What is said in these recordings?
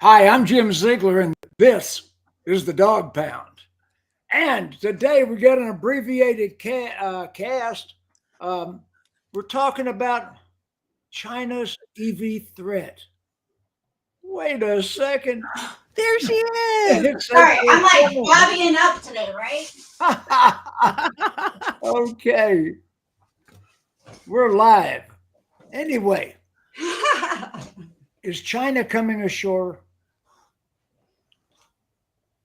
Hi, I'm Jim Ziegler, and this is the Dawg Pound. And today we got an abbreviated cast. Um, we're talking about China's EV threat. Wait a second. There she is. It's Sorry, April I'm like Simmons. bobbing up today, right? Okay, we're live. Anyway, is China coming ashore?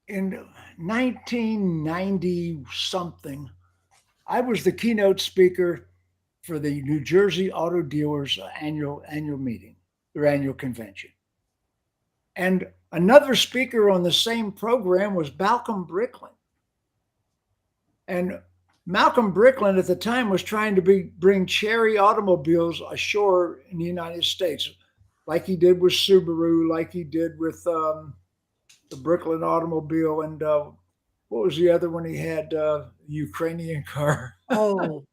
In 1990 something, I was the keynote speaker for the New Jersey Auto Dealers annual meeting, their annual convention. And another speaker on the same program was Malcolm Bricklin. And Malcolm Bricklin at the time was trying to bring Chery automobiles ashore in the United States, like he did with Subaru, like he did with the Brooklyn automobile, and what was the other one he had? Ukrainian car. Oh,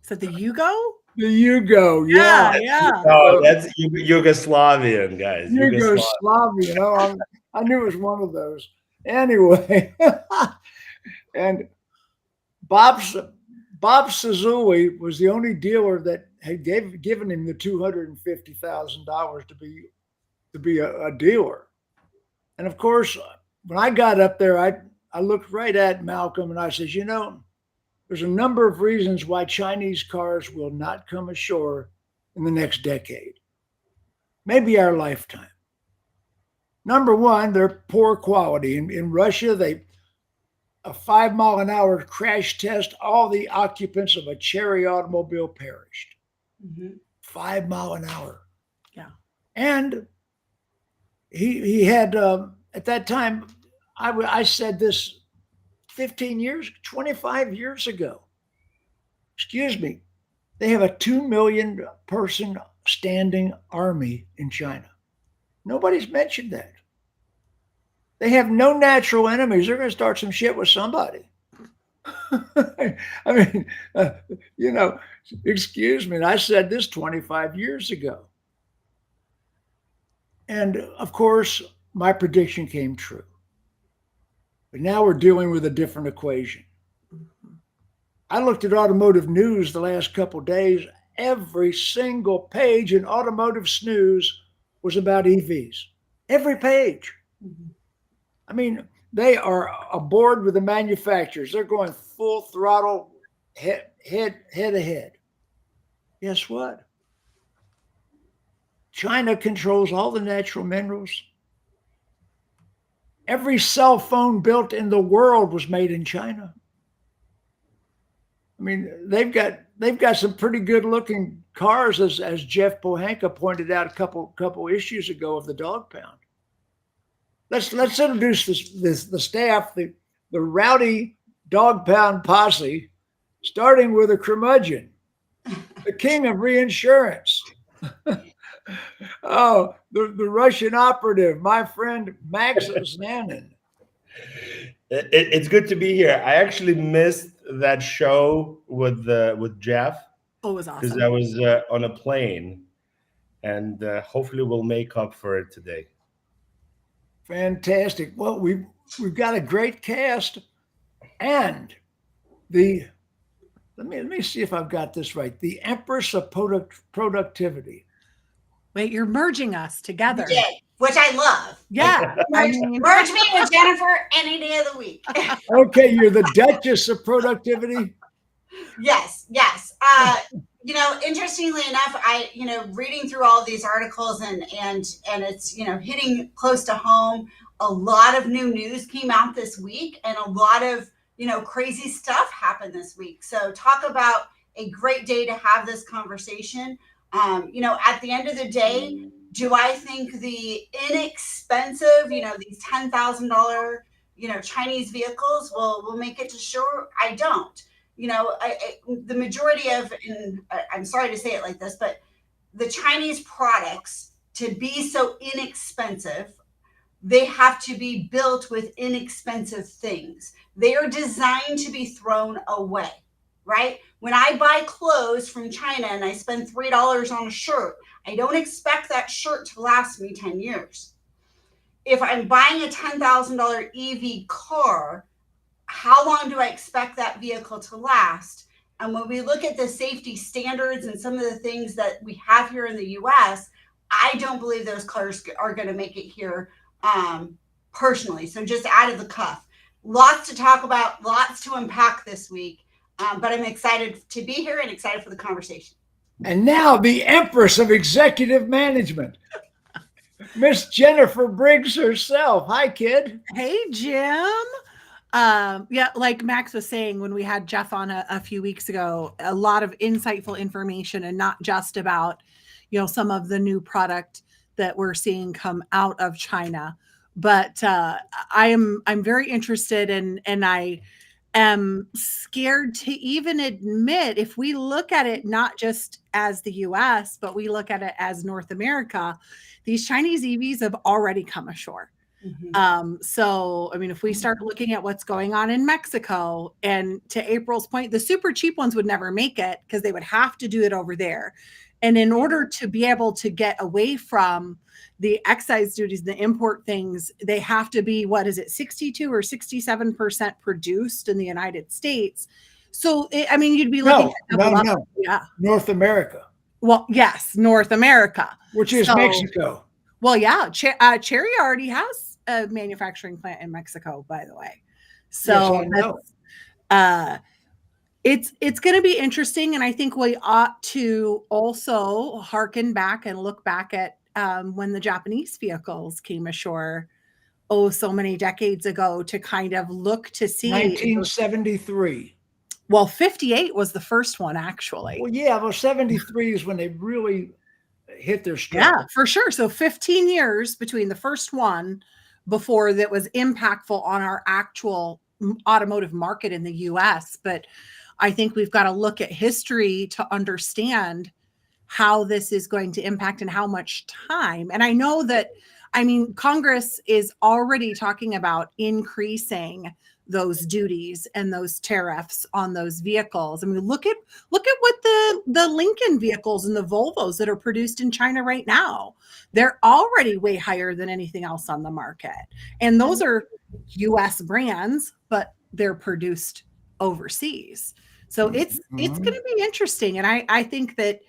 is that the Yugo? The Yugo, yeah. No, that's Yugoslavian, guys. Yugoslavian. Oh, I knew it was one of those. Anyway, and Bob Sazuli was the only dealer that had given him the $250,000 to be a dealer. And of course, when I got up there, I looked right at Malcolm and I said, there's a number of reasons why Chinese cars will not come ashore in the next decade, maybe our lifetime. Number one, they're poor quality. In Russia, a 5 mile an hour crash test, all the occupants of a Chery automobile perished. 5 mile an hour. Yeah. And he had, at that time, I said this 25 years ago. Excuse me. They have a 2 million person standing army in China. Nobody's mentioned that. They have no natural enemies. They're going to start some shit with somebody. I mean, excuse me. I said this 25 years ago. And of course, my prediction came true. But now we're dealing with a different equation. I looked at automotive news the last couple of days. Every single page in automotive snooze was about EVs. Every page. I mean, they are aboard with the manufacturers. They're going full throttle, head ahead. Guess what? China controls all the natural minerals. Every cell phone built in the world was made in China. I mean, they've got some pretty good looking cars, as Geoff Pohanka pointed out a couple issues ago of the Dawg Pound. Let's introduce the staff, the rowdy Dawg Pound Posse, starting with a curmudgeon, the king of reinsurance. Oh, the Russian operative, my friend Max Zanan. It's good to be here. I actually missed that show with Geoff. Oh, it was awesome. Because I was on a plane, and hopefully we'll make up for it today. Fantastic. Well, we've got a great cast, and let me see if I've got this right. The Empress of Productivity. Wait, you're merging us together. Yeah, which I love. Yeah. Merge me with Jennifer any day of the week. Okay, you're the Duchess of Productivity. Yes. Interestingly enough, reading through all these articles and it's, hitting close to home. A lot of new news came out this week and a lot of, crazy stuff happened this week. So talk about a great day to have this conversation. At the end of the day, do I think the inexpensive, these $10,000, Chinese vehicles will make it to shore? I don't. The majority of, and I'm sorry to say it like this, but the Chinese products, to be so inexpensive, they have to be built with inexpensive things. They are designed to be thrown away, right? When I buy clothes from China and I spend $3 on a shirt, I don't expect that shirt to last me 10 years. if I'm buying a $10,000 EV car, how long do I expect that vehicle to last? And when we look at the safety standards and some of the things that we have here in the US, I don't believe those cars are going to make it here personally. So just out of the cuff, lots to talk about, lots to unpack this week. But I'm excited to be here and excited for the conversation. And now the Empress of Executive Management, Miss Jennifer Briggs herself. Hi, kid. Hey, Jim. Yeah, like Max was saying when we had Geoff on a few weeks ago, a lot of insightful information, and not just about, some of the new product that we're seeing come out of China. But I'm very interested, and I am scared to even admit, if we look at it not just as the US, but we look at it as North America, these Chinese EVs have already come ashore. So, I mean, if we start looking at what's going on in Mexico, and to April's point, the super cheap ones would never make it because they would have to do it over there. And in order to be able to get away from the excise duties, the import things, they have to be, 62 or 67% produced in the United States. So, you'd be looking at No. Yeah. North America. Well, yes, North America. Which is Mexico. Well, yeah, Chery already has a manufacturing plant in Mexico, by the way. So it's going to be interesting, and I think we ought to also harken back and look back at when the Japanese vehicles came ashore, so many decades ago, to kind of look to see. 1973. Well, 58 was the first one, actually. Well, yeah, 73 is when they really hit their stride. Yeah, for sure. So 15 years between the first one before that was impactful on our actual automotive market in the US. But I think we've got to look at history to understand how this is going to impact and how much time. And I know that, Congress is already talking about increasing those duties and those tariffs on those vehicles. Look at what the Lincoln vehicles and the Volvos that are produced in China right now. They're already way higher than anything else on the market. And those are US brands, but they're produced overseas. So it's going to be interesting. And I think that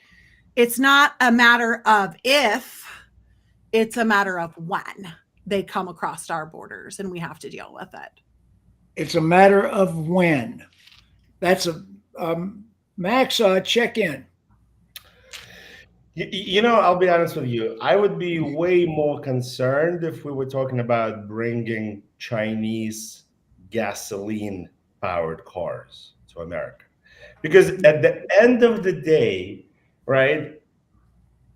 it's not a matter of if, it's a matter of when they come across our borders, and we have to deal with it. It's a matter of when. That's Max, check in. I'll be honest with you. I would be way more concerned if we were talking about bringing Chinese gasoline-powered cars to America. Because at the end of the day, right,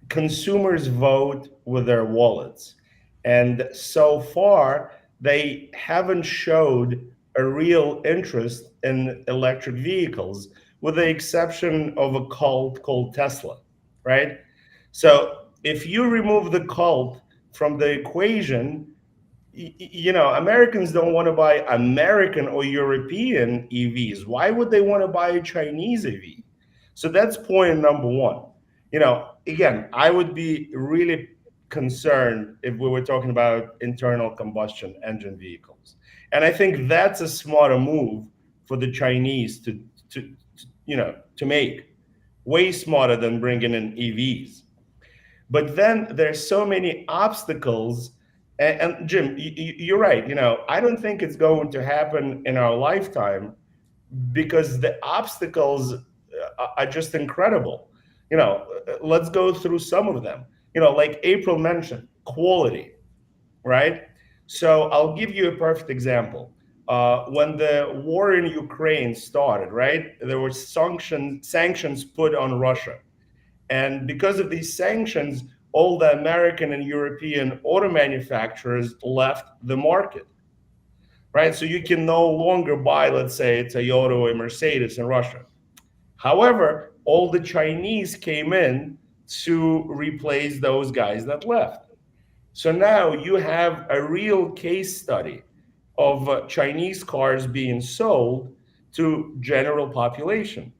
consumers vote with their wallets. And so far, they haven't showed a real interest in electric vehicles, with the exception of a cult called Tesla, right? So if you remove the cult from the equation, Americans don't want to buy American or European EVs. Why would they want to buy a Chinese EV? So that's point number one. Again, I would be really concerned if we were talking about internal combustion engine vehicles. And I think that's a smarter move for the Chinese to make, way smarter than bringing in EVs. But then there's so many obstacles. And Jim, you're right. I don't think it's going to happen in our lifetime, because the obstacles are just incredible. Let's go through some of them. Like April mentioned, quality, right? So I'll give you a perfect example. When the war in Ukraine started, right, there were sanctions put on Russia. And because of these sanctions, all the American and European auto manufacturers left the market, right? So you can no longer buy, let's say, a Toyota or a Mercedes in Russia. However, all the Chinese came in to replace those guys that left. So now you have a real case study of Chinese cars being sold to general population.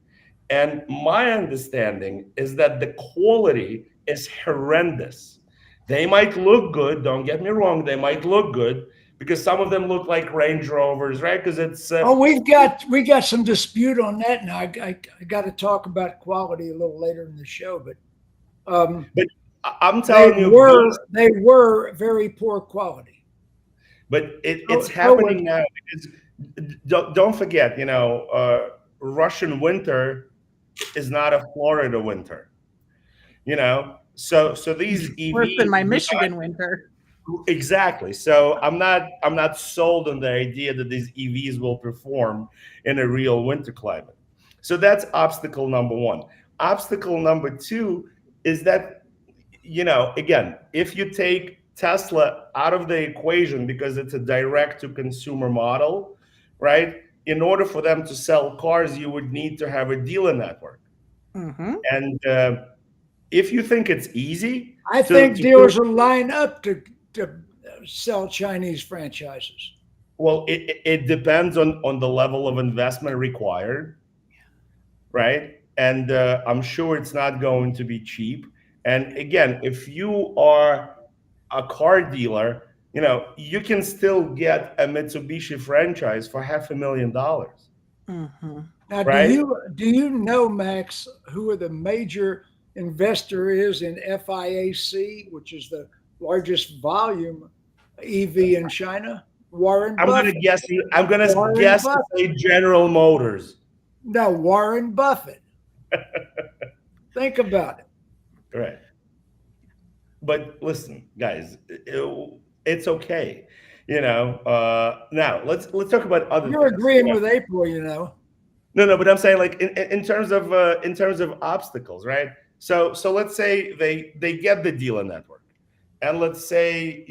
And my understanding is that the quality is horrendous. They might look good. Don't get me wrong. They might look good because some of them look like Range Rovers, right? Because it's Oh, we got some dispute on that now. I got to talk about quality a little later in the show, but but I'm telling you, they were very poor quality. but it's happening now because don't forget, Russian winter is not a Florida winter, So these EVs Worse than my Michigan winter. Exactly. So I'm not sold on the idea that these EVs will perform in a real winter climate. So that's obstacle number one. Obstacle number two is that, again, if you take Tesla out of the equation because it's a direct to consumer model, right? In order for them to sell cars, you would need to have a dealer network. Mm-hmm. And if you think it's easy, I think dealers will line up to sell Chinese franchises. Well, it depends on the level of investment required, right? And I'm sure it's not going to be cheap. And again, if you are a car dealer, you can still get a Mitsubishi franchise for $500,000. Mm-hmm. Now, right? do you know, Max, who the major investor is in FIAC, which is the largest volume EV in China? Warren Buffett. I'm gonna guess to say General Motors. No, Warren Buffett. Think about it. Right. But listen, guys, it's okay. Now let's talk about other You're things. agreeing with April, No, but I'm saying like in terms of obstacles, right? So let's say they get the dealer network. And let's say,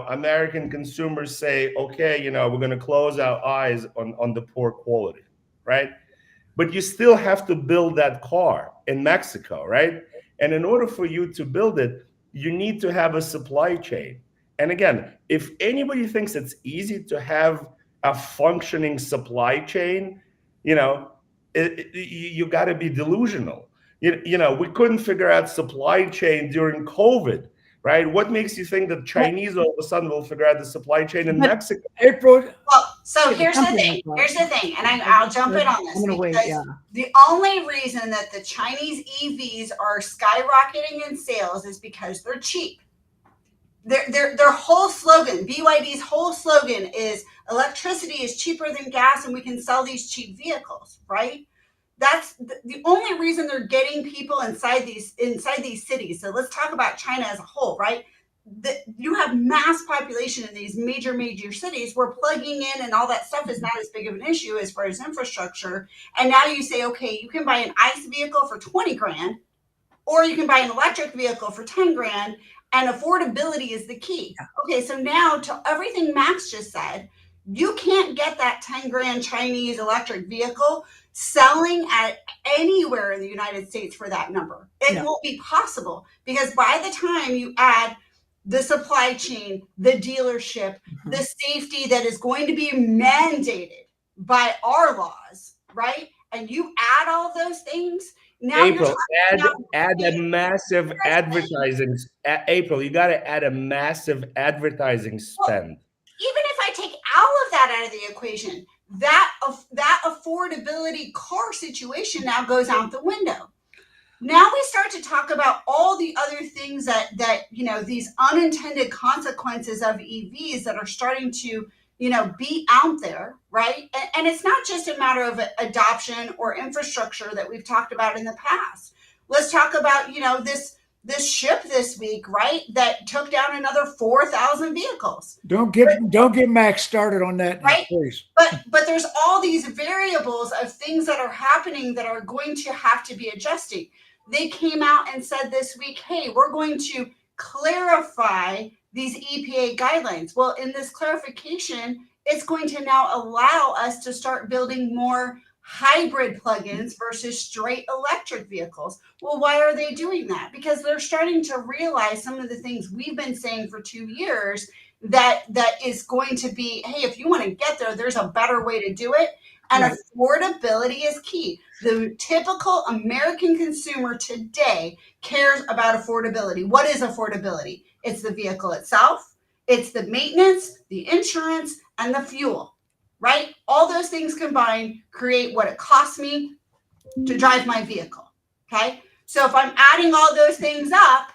American consumers say, okay, we're going to close our eyes on the poor quality, right? But you still have to build that car in Mexico, right? And in order for you to build it, you need to have a supply chain. And again, if anybody thinks it's easy to have a functioning supply chain, you got to be delusional. We couldn't figure out supply chain during COVID. Right? What makes you think that Chinese all of a sudden will figure out the supply chain in Mexico? April. Well, so here's the thing, and I'll jump in on this because the only reason that the Chinese EVs are skyrocketing in sales is because they're cheap. Their whole slogan, BYD's whole slogan is electricity is cheaper than gas, and we can sell these cheap vehicles, right? That's the only reason they're getting people inside these cities. So let's talk about China as a whole, right? You have mass population in these major cities where plugging in and all that stuff is not as big of an issue as far as infrastructure. And now you say, okay, you can buy an ICE vehicle for 20 grand, or you can buy an electric vehicle for 10 grand, and affordability is the key. Okay, so now to everything Max just said, you can't get that 10 grand Chinese electric vehicle selling at anywhere in the United States for that number. It won't be possible because by the time you add the supply chain, the dealership, the safety that is going to be mandated by our laws, right? And you add all of those things. Now April, add a massive advertising. April, you got to add a massive advertising spend. Even if I take all of that out of the equation, that affordability car situation now goes out the window. Now we start to talk about all the other things that these unintended consequences of EVs that are starting to be out there, right? And it's not just a matter of adoption or infrastructure that we've talked about in the past. Let's talk about this ship this week, right? That took down another 4,000 vehicles. Don't get Max started on that, now, right? Please. But there's all these variables of things that are happening that are going to have to be adjusting. They came out and said this week, hey, we're going to clarify these EPA guidelines. Well, in this clarification, it's going to now allow us to start building more hybrid plugins versus straight electric vehicles. Well, why are they doing that? Because they're starting to realize some of the things we've been saying for 2 years that is going to be, hey, if you want to get there, there's a better way to do it. And affordability is key. The typical American consumer today cares about affordability. What is affordability? It's the vehicle itself. It's the maintenance, the insurance, and the fuel, right? All those things combined create what it costs me to drive my vehicle, okay? So if I'm adding all those things up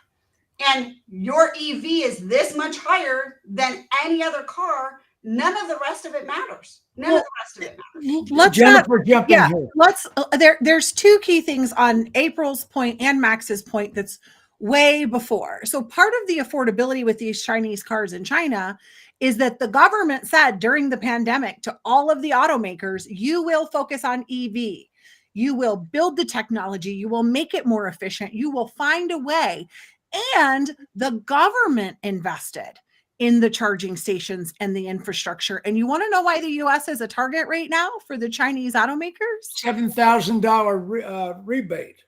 and your EV is this much higher than any other car, none of the rest of it matters. None of the rest of it matters. Let's Jennifer, jump in here. There's two key things on April's point and Max's point that's way before. So part of the affordability with these Chinese cars in China is that the government said during the pandemic to all of the automakers, you will focus on EV. You will build the technology. You will make it more efficient. You will find a way. And the government invested in the charging stations and the infrastructure. And you want to know why the U.S. is a target right now for the Chinese automakers? $7,000 rebate.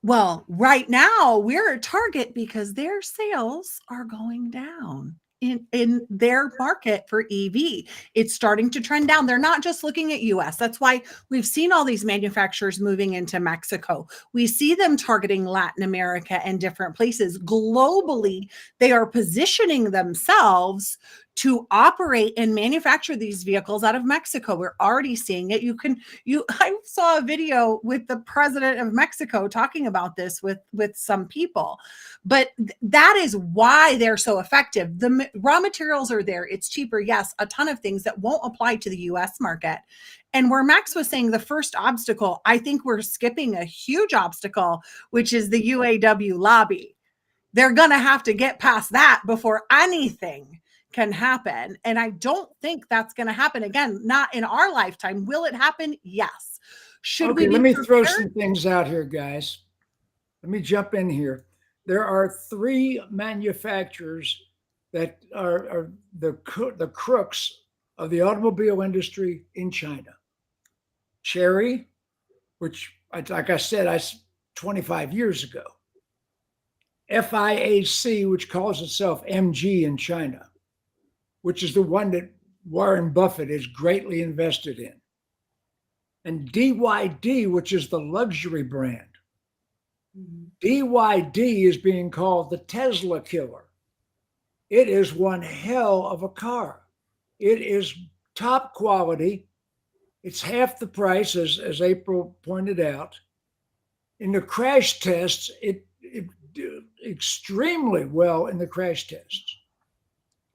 Well, right now we're a target because their sales are going down in their market for EV. It's starting to trend down. They're not just looking at US. That's why we've seen all these manufacturers moving into Mexico. We see them targeting Latin America and different places. Globally, they are positioning themselves to operate and manufacture these vehicles out of Mexico. We're already seeing it. I saw a video with the president of Mexico talking about this with some people, but that is why they're so effective. The raw materials are there. It's cheaper. Yes, a ton of things that won't apply to the US market. And where Max was saying the first obstacle, I think we're skipping a huge obstacle, which is the UAW lobby. They're going to have to get past that before anything can happen. And I don't think that's going to happen again, not in our lifetime. Will it happen? Yes. Should we? Let me throw some things out here, guys. Let me jump in here. There are 3 manufacturers that are the crooks of the automobile industry in China. Chery, which, like I said, 25 years ago. FIAC, which calls itself MG in China, which is the one that Warren Buffett is greatly invested in. And DYD, which is the luxury brand. DYD is being called the Tesla killer. It is one hell of a car. It is top quality. It's half the price, as April pointed out. In the crash tests, it did extremely well in the crash tests.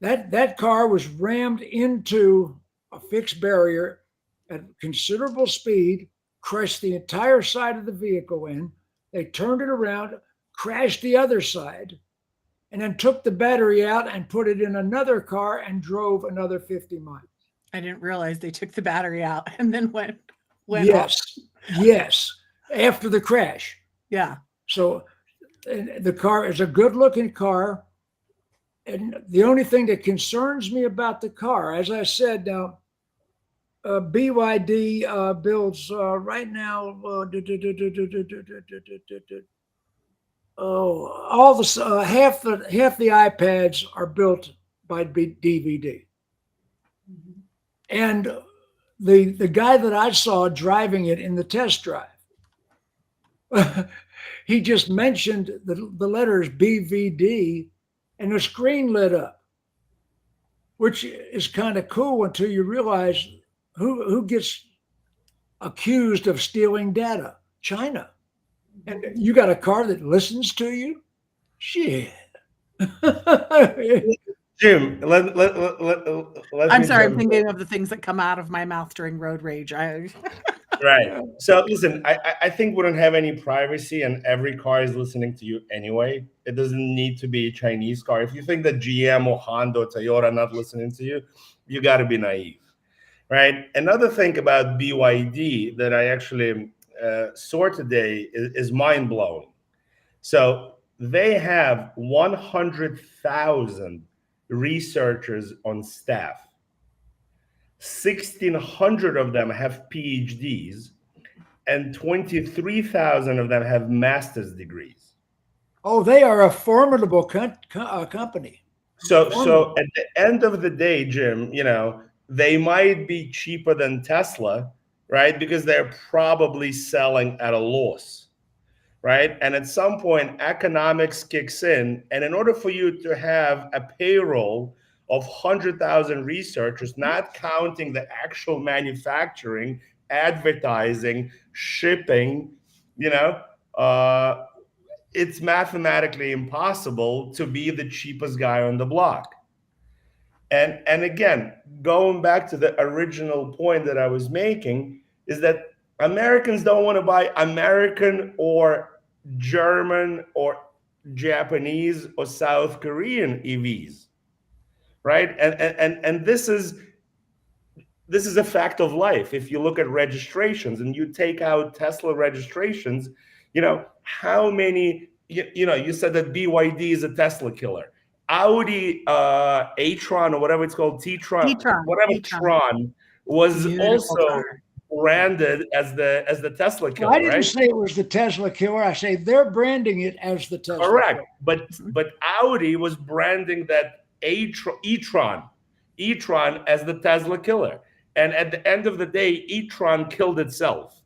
That car was rammed into a fixed barrier at considerable speed, crushed the entire side of the vehicle in. They turned it around, crashed the other side, and then took the battery out and put it in another car and drove another 50 miles. I didn't realize they took the battery out and then went yes, off. Yes, after the crash. Yeah. So the car is a good-looking car. And the only thing that concerns me about the car, as I said, now, BYD builds right now. Half the iPads are built by DVD. And the guy that I saw driving it in the test drive, he just mentioned the letters BVD, and the screen lit up, which is kind of cool until you realize who gets accused of stealing data. China. And you got a car that listens to you? Shit. Jim, I'm sorry, I'm thinking of the things that come out of my mouth during road rage. Right. So listen, I think we don't have any privacy, and every car is listening to you anyway. It doesn't need to be a Chinese car. If you think that GM or Honda or Toyota are not listening to you, you got to be naive, right? Another thing about BYD that I actually saw today is mind-blowing. So they have 100,000 researchers on staff. 1,600 of them have PhDs, and 23,000 of them have master's degrees. Oh, they are a formidable company. So at the end of the day, Jim, they might be cheaper than Tesla, right? Because they're probably selling at a loss, right? And at some point, economics kicks in. And in order for you to have a payroll of 100,000 researchers, not counting the actual manufacturing, advertising, shipping, it's mathematically impossible to be the cheapest guy on the block. And again, going back to the original point that I was making, is that Americans don't want to buy American or German or Japanese or South Korean EVs, right? And this is a fact of life. If you look at registrations and you take out Tesla registrations, how many, you said that BYD is a Tesla killer. Audi a-tron or whatever it's called, T-tron, Tron was Beautiful also car. branded as the Tesla killer, Well, I didn't right? say it was the Tesla killer. I say they're branding it as the Tesla Correct. killer. But Audi was branding that e-tron as the Tesla killer. And at the end of the day, e-tron killed itself.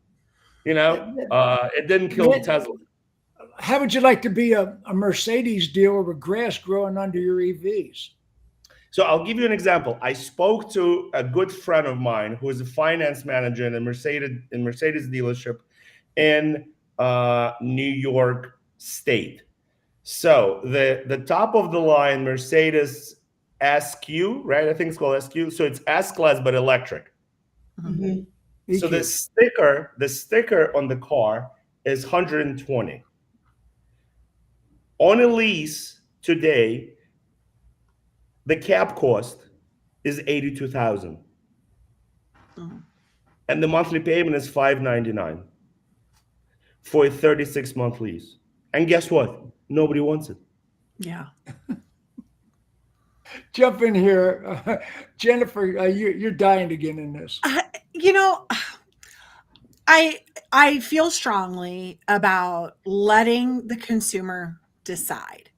It didn't kill Tesla. How would you like to be a Mercedes dealer with grass growing under your EVs? So I'll give you an example. I spoke to a good friend of mine who is a finance manager in a Mercedes dealership in New York State. So the top of the line Mercedes SQ, right? I think it's called SQ. So it's S-Class but electric. Mm-hmm. So the sticker on the car is 120. On a lease today, the cap cost is $82,000, and the monthly payment is $599 for a 36-month lease. And guess what? Nobody wants it. Yeah. Jump in here, Jennifer. You're dying to get in this. I feel strongly about letting the consumer decide.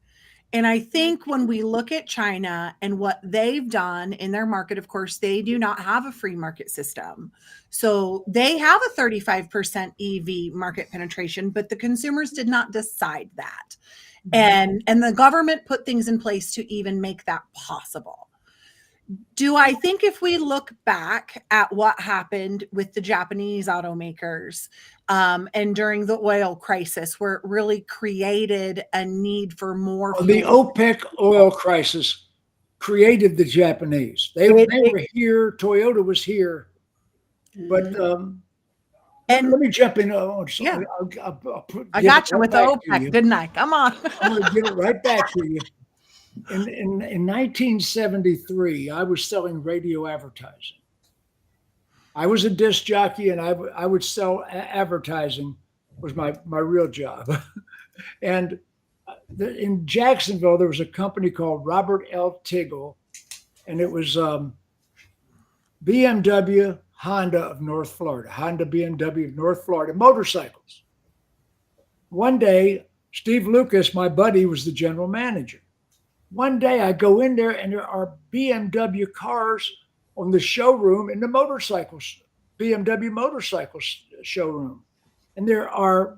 And I think when we look at China and what they've done in their market, of course, they do not have a free market system. So they have a 35% EV market penetration, but the consumers did not decide that. And the government put things in place to even make that possible. Do I think if we look back at what happened with the Japanese automakers and during the oil crisis, where it really created a need for more The OPEC oil crisis created the Japanese. They were here. Toyota was here. But let me jump in. Yeah. I got you with the OPEC, didn't I? Come on. I'm going to get it right back to you. In 1973, I was selling radio advertising. I was a disc jockey, and I would sell advertising. Was my real job. And in Jacksonville, there was a company called Robert L. Tiggle, and it was BMW, Honda of North Florida, Honda BMW of North Florida, motorcycles. One day, Steve Lucas, my buddy, was the general manager. One day I go in there and there are BMW cars on the showroom in the BMW motorcycles showroom. And there are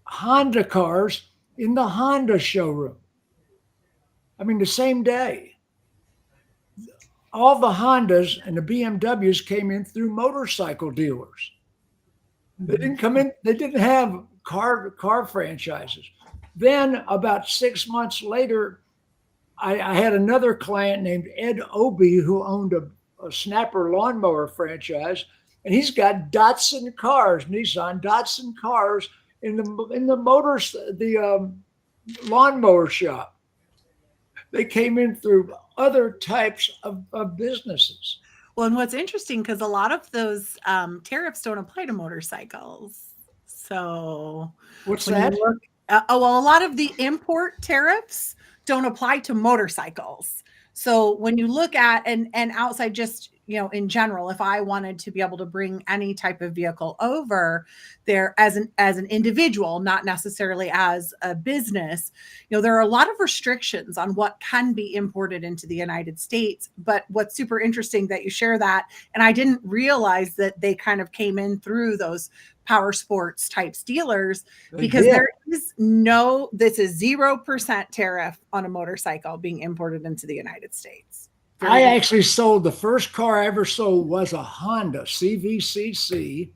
Honda cars in the Honda showroom. I mean, the same day. All the Hondas and the BMWs came in through motorcycle dealers. They didn't come in, they didn't have car franchises. Then about 6 months later, I had another client named Ed Obie who owned a Snapper lawnmower franchise, and he's got Datsun cars, Nissan Datsun cars in the lawnmower shop. They came in through other types of businesses. Well, and what's interesting, because a lot of those tariffs don't apply to motorcycles. So what's that? A lot of the import tariffs don't apply to motorcycles. So when you look at and outside, just in general, if I wanted to be able to bring any type of vehicle over there as an individual, not necessarily as a business, there are a lot of restrictions on what can be imported into the United States. But what's super interesting that you share that, and I didn't realize that they kind of came in through those power sports type dealers, because there is this is 0% tariff on a motorcycle being imported into the United States. I actually sold, the first car I ever sold was a Honda CVCC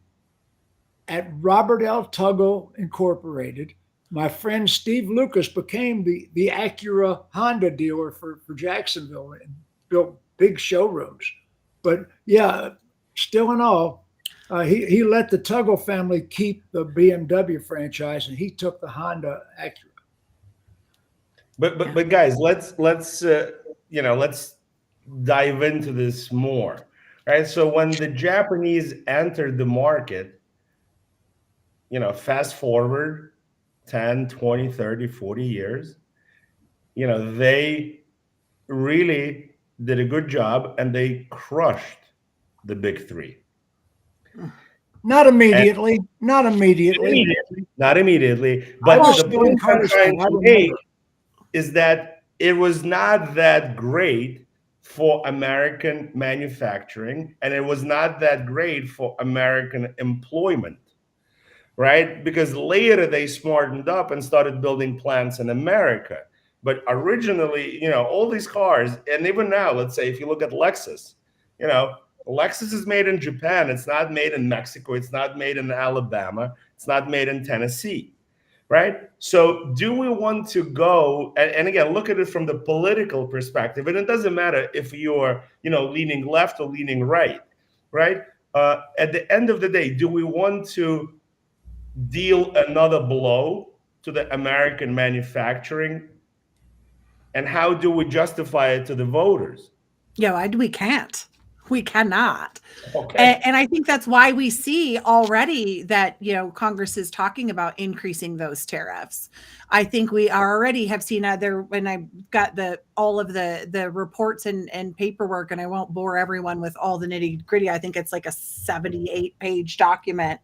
at Robert L. Tuggle Incorporated. My friend Steve Lucas became the Acura Honda dealer for Jacksonville and built big showrooms. But yeah, still in all, he let the Tuggle family keep the BMW franchise, and he took the Honda Acura. But guys, let's dive into this more, right? So when the Japanese entered the market, fast forward 10, 20, 30, 40 years, they really did a good job and they crushed the big three. Not immediately. Not immediately. Not immediately. But the point I'm trying to make is that it was not that great for American manufacturing, and it was not that great for American employment, right? Because later they smartened up and started building plants in America. But originally, all these cars, and even now, let's say if you look at Lexus, Lexus is made in Japan. It's not made in Mexico. It's not made in Alabama. It's not made in Tennessee, right? So do we want to go, and again, look at it from the political perspective, and it doesn't matter if you're, leaning left or leaning right? At the end of the day, do we want to deal another blow to the American manufacturing? And how do we justify it to the voters? Yeah, we can't. We cannot. Okay. And I think that's why we see already that, Congress is talking about increasing those tariffs. I think we already have seen when I got all of the reports and paperwork, and I won't bore everyone with all the nitty gritty. I think it's like a 78-page document.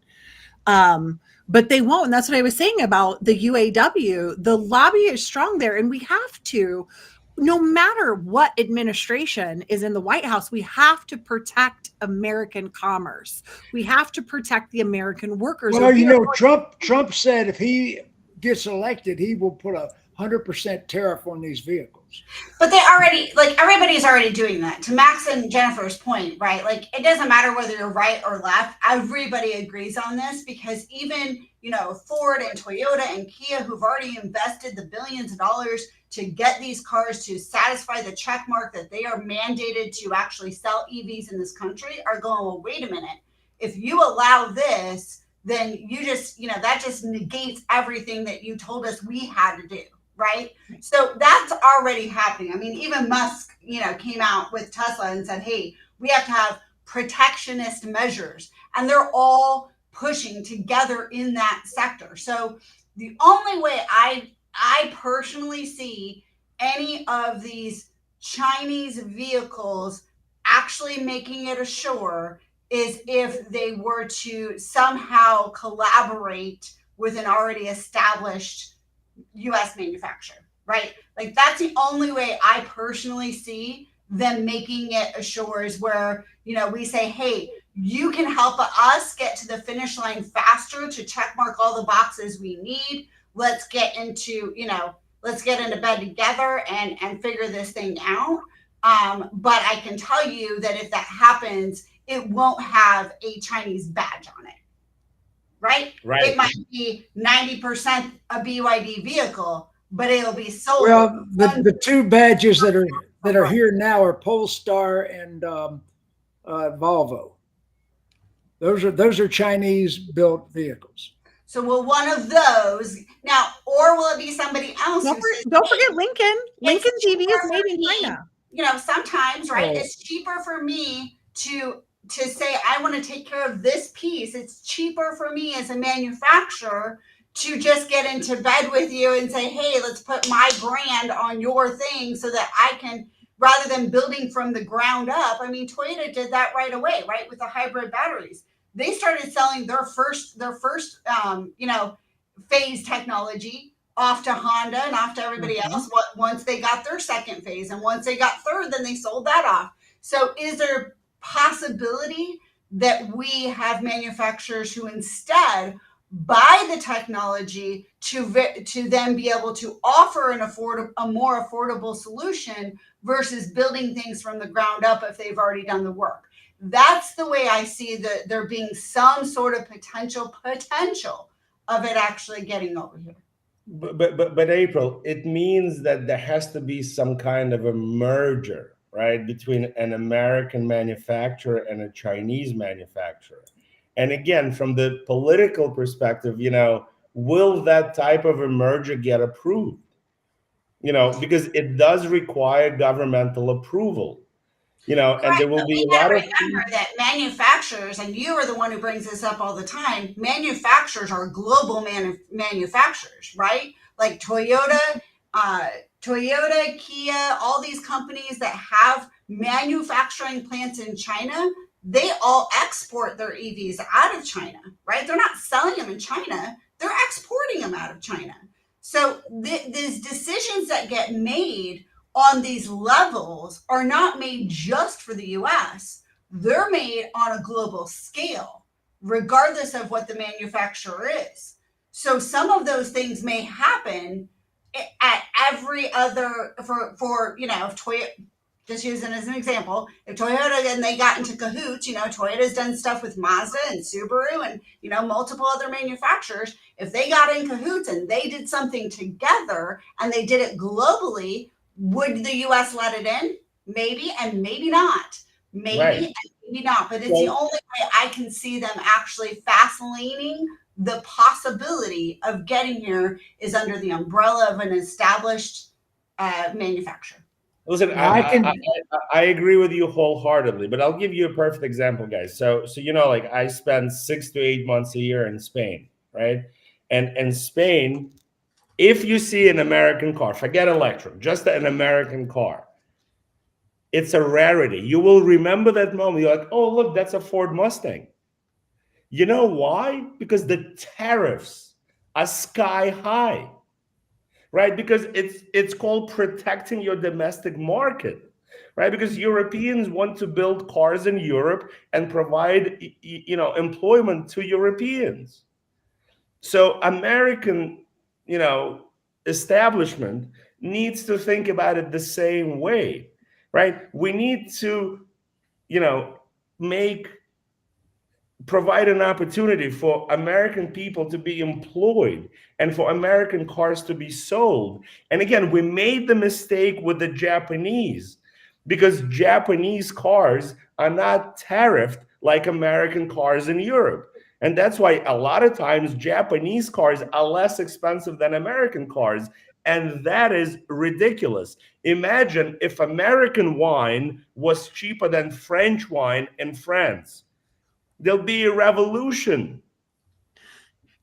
But they won't. And that's what I was saying about the UAW. The lobby is strong there, and we have to, no matter what administration is in the White House, we have to protect American commerce. We have to protect the American workers. Well, Trump said if he gets elected, he will put 100% tariff on these vehicles. But they already, everybody's already doing that. To Max and Jennifer's point, right? It doesn't matter whether you're right or left. Everybody agrees on this, because even, Ford and Toyota and Kia, who've already invested the billions of dollars to get these cars to satisfy the check mark that they are mandated to actually sell EVs in this country, are going, well, wait a minute. If you allow this, then you just, that just negates everything that you told us we had to do. Right. So that's already happening. I mean, even Musk, came out with Tesla and said, hey, we have to have protectionist measures, and they're all pushing together in that sector. So the only way I personally see any of these Chinese vehicles actually making it ashore is if they were to somehow collaborate with an already established U.S. manufacturer, right? That's the only way I personally see them making it ashore, is where, we say, hey, you can help us get to the finish line faster to check mark all the boxes we need. Let's get into bed together and figure this thing out. But I can tell you that if that happens, it won't have a Chinese badge on it. Right? It might be 90% a BYD vehicle, but it'll be sold. Well, the two badges that are here now are Polestar and Volvo. Those are Chinese built vehicles. So will one of those now, or will it be somebody else? Don't forget Lincoln. Lincoln's EV is made in China. Sometimes, right? It's cheaper for me to say I want to take care of this piece. It's cheaper for me as a manufacturer to just get into bed with you and say, hey, let's put my brand on your thing so that I can rather than building from the ground up. I mean, Toyota did that right away, right? With the hybrid batteries. They started selling their first phase technology off to Honda and off to everybody else once they got their second phase. And once they got third, then they sold that off. So is there possibility that we have manufacturers who instead buy the technology to then be able to offer a more affordable solution versus building things from the ground up if they've already done the work? That's the way I see there being some sort of potential of it actually getting over here. But April, it means that there has to be some kind of a merger, right, between an American manufacturer and a Chinese manufacturer. And again, from the political perspective, will that type of a merger get approved? Because it does require governmental approval. And there will be a lot of. Remember that manufacturers, and you are the one who brings this up all the time, manufacturers are global manufacturers, right? Like Toyota, Kia, all these companies that have manufacturing plants in China, they all export their EVs out of China, right? They're not selling them in China, they're exporting them out of China. So these decisions that get made on these levels are not made just for the US. They're made on a global scale, regardless of what the manufacturer is. So some of those things may happen at every other, if Toyota, just using as an example, if Toyota and they got into cahoots, Toyota's done stuff with Mazda and Subaru and, multiple other manufacturers. If they got in cahoots and they did something together and they did it globally, would the U.S. let it in? Maybe, and maybe not. Maybe, right. And maybe not. But it's the only way I can see them actually fast-laning the possibility of getting here is under the umbrella of an established manufacturer. Listen, I agree with you wholeheartedly, but I'll give you a perfect example, guys. So I spend 6 to 8 months a year in Spain, right? And in Spain, if you see an American car, forget electric, just an American car, it's a rarity. You will remember that moment. You're like, oh, look, that's a Ford Mustang. You know why? Because the tariffs are sky high, right? Because it's called protecting your domestic market, right? Because Europeans want to build cars in Europe and provide, employment to Europeans. So American establishment needs to think about it the same way, right? We need to, provide an opportunity for American people to be employed and for American cars to be sold. And again, we made the mistake with the Japanese because Japanese cars are not tariffed like American cars in Europe. And that's why a lot of times Japanese cars are less expensive than American cars. And that is ridiculous. Imagine if American wine was cheaper than French wine in France. There'll be a revolution.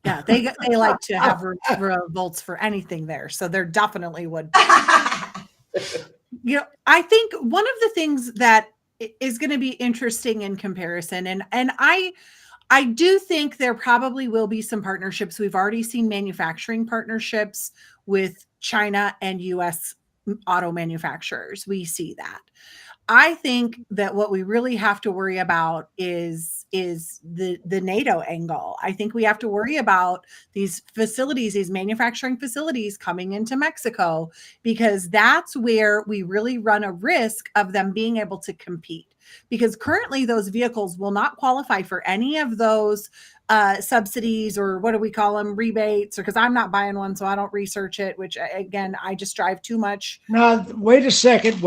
Yeah, they like to have revolts for anything there. So there definitely would. I think one of the things that is going to be interesting in comparison, and I do think there probably will be some partnerships. We've already seen manufacturing partnerships with China and US auto manufacturers. We see that. I think that what we really have to worry about is the NATO angle. I think we have to worry about these facilities, these manufacturing facilities coming into Mexico, because that's where we really run a risk of them being able to compete. Because currently those vehicles will not qualify for any of those subsidies, or what do we call them, rebates, or because I'm not buying one, so I don't research it, which again, I just drive too much. Now, wait a second.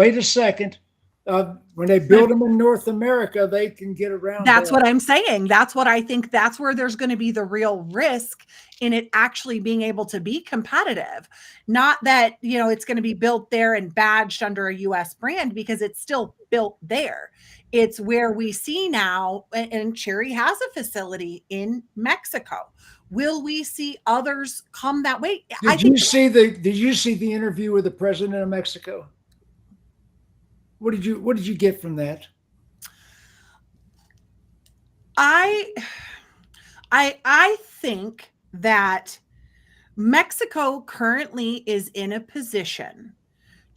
When they build them in North America, they can get around. That's what I'm saying. That's what I think. That's where there's going to be the real risk in it actually being able to be competitive. Not that, it's going to be built there and badged under a US brand, because it's still built there. It's where we see now, and Chery has a facility in Mexico. Will we see others come that way? Did you see the interview with the president of Mexico? What did you get from that? I think that Mexico currently is in a position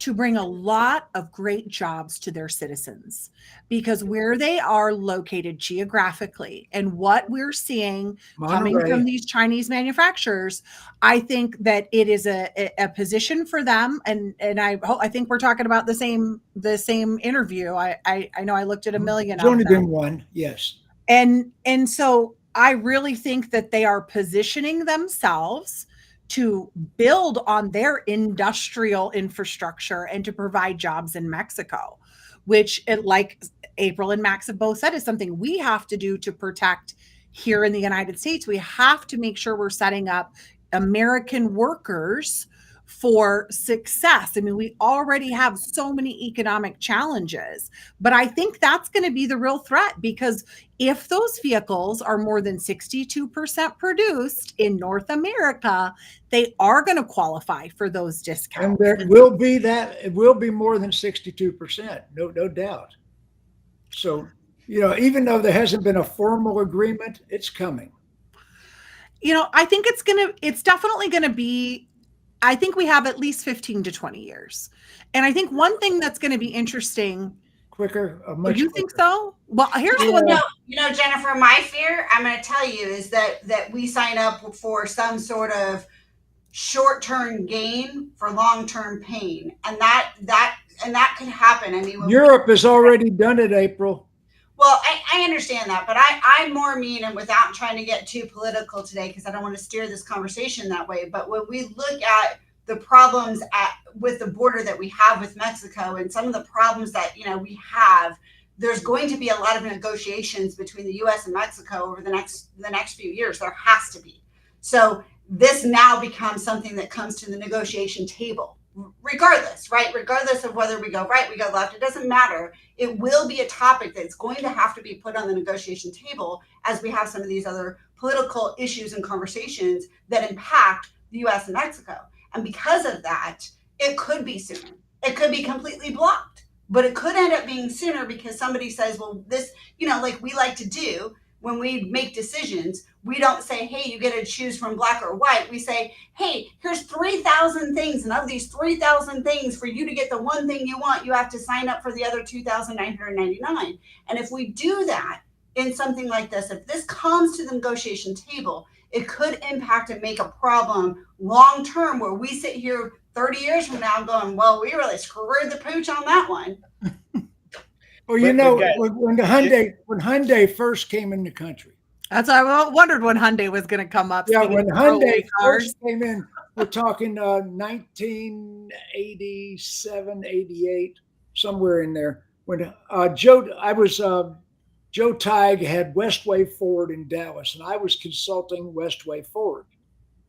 to bring a lot of great jobs to their citizens, because where they are located geographically and what we're seeing coming Monterey. from these Chinese manufacturers, I think that it is a position for them. And I think we're talking about the same interview. I know I looked at a million. There's only been one, yes. And so I really think that they are positioning themselves to build on their industrial infrastructure and to provide jobs in Mexico, which, like April and Max have both said, is something we have to do to protect here in the United States. We have to make sure we're setting up American workers for success. I mean, we already have so many economic challenges, but I think that's going to be the real threat, because if those vehicles are more than 62% produced in North America, they are going to qualify for those discounts. And there will be it will be more than 62%, no doubt. So, even though there hasn't been a formal agreement, it's coming. I think it's definitely going to be, I think we have at least 15 to 20 years. And I think one thing that's going to be interesting. Quicker? You think so? Well, here's the one. Jennifer, my fear, I'm going to tell you, is that we sign up for some sort of short-term gain for long-term pain. And that could happen. I mean, Europe has already done it, April. Well, I understand that, but I more mean, and without trying to get too political today, because I don't want to steer this conversation that way, but when we look at the problems with the border that we have with Mexico and some of the problems that, we have, there's going to be a lot of negotiations between the U.S. and Mexico over the next few years. There has to be. So this now becomes something that comes to the negotiation table. Regardless, right? Regardless of whether we go right, we go left, it doesn't matter. It will be a topic that's going to have to be put on the negotiation table as we have some of these other political issues and conversations that impact the U.S. and Mexico. And because of that, it could be sooner. It could be completely blocked, but it could end up being sooner because somebody says, well, this, like we like to do when we make decisions, we don't say, hey, you get to choose from black or white. We say, hey, here's 3,000 things. And of these 3,000 things, for you to get the one thing you want, you have to sign up for the other 2,999. And if we do that in something like this, if this comes to the negotiation table, it could impact and make a problem long term, where we sit here 30 years from now going, well, we really screwed the pooch on that one. Well, when Hyundai first came in the country. That's why I wondered when Hyundai was going to come up. Yeah, when Hyundai first came in, we're talking 1987, 88, somewhere in there. When Joe Teig had Westway Ford in Dallas, and I was consulting Westway Ford,